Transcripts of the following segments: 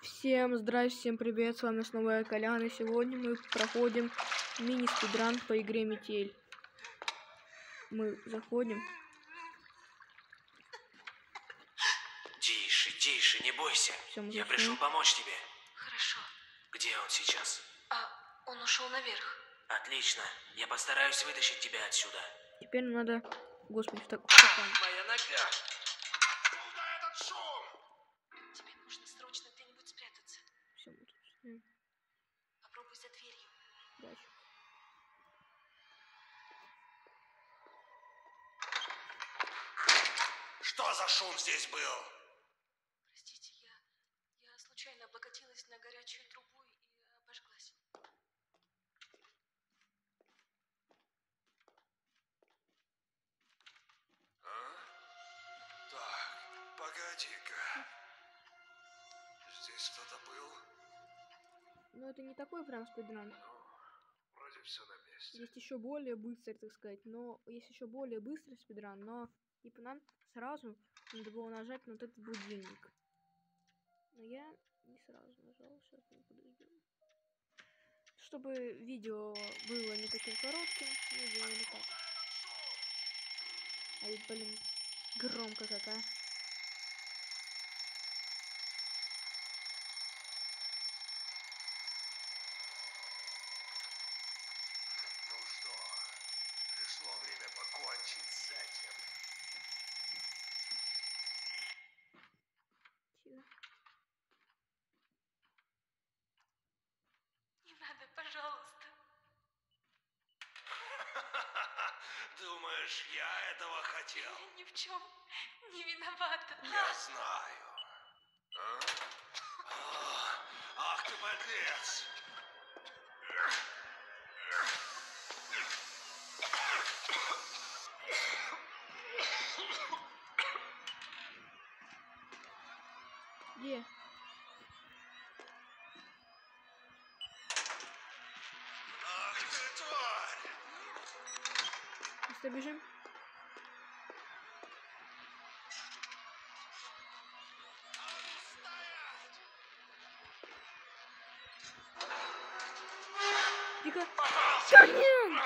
Всем здрасте, всем привет, с вами снова я, Колян, и сегодня мы проходим мини-спидран по игре Метель. Мы заходим. Тише, тише, не бойся. Я пришел помочь тебе. Хорошо. Где он сейчас? Он ушел наверх. Отлично. Я постараюсь вытащить тебя отсюда. Теперь надо... Господи, в таком... Моя нога! Куда этот шум? Тебе нужно срочно где-нибудь спрятаться. Все, мы тут стоим. Попробуй за дверью. Дальше. Что за шум здесь был? Простите, я случайно облокотилась на горячую трубу и обожглась. Так, погоди-ка. Здесь кто-то был? Но это не такой прям спидран. Вроде все на месте. Есть еще более быстрый, так сказать, но есть еще более быстрый спидран, но типа нам сразу надо было нажать на вот этот будильник. Но я не сразу нажал, сейчас мы подождем. Чтобы видео было не таким коротким, мы делали так. А ведь, блин, громко какая. Ну что, пришло время покончить с этим. Тихо. Не надо, пожалуйста. Думаешь, я этого хотел? Я ни в чем не виновата. Я знаю. Ах ты подлец! Где? Ах ты тварь! Быстро бежим. Тихо. Конян!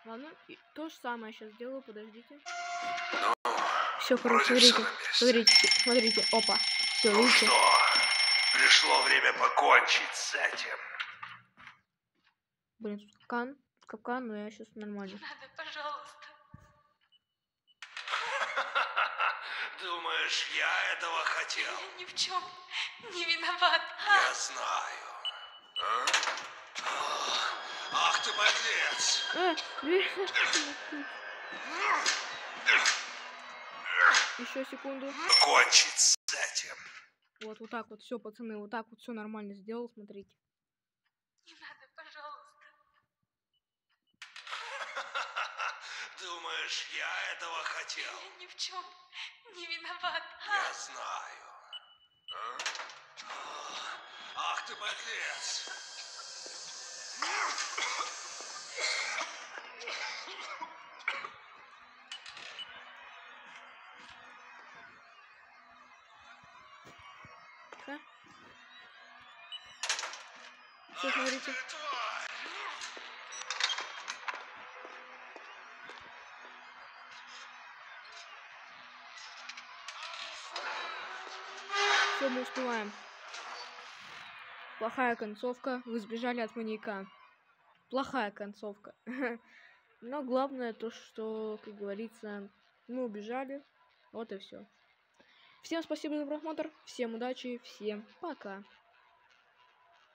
Ладно, и то же самое сейчас сделаю, подождите. Все, короче, вроде всё смотрите, на месте. смотрите, смотрите, опа. Все, Ну видите? что, пришло время покончить с этим. Блин, тут капкан, но я сейчас Не нормально. надо, пожалуйста. Думаешь, я этого хотел? Я ни в чем не виновата. Я знаю. Ах ты подлец! Еще секунду. Покончить с этим. Вот так вот, все, пацаны, вот так вот все нормально сделал, смотрите. Не надо, пожалуйста. Думаешь, я этого хотел? Я ни в чем не виновата. Я знаю. Ах ты подлец! Тихо. Все, смотрите. Ты тварь! Все, мы успеваем. Плохая концовка. Вы сбежали от маньяка. Плохая концовка. Но главное то, что, как говорится, мы убежали. Вот и все. Всем спасибо за просмотр. Всем удачи. Всем пока.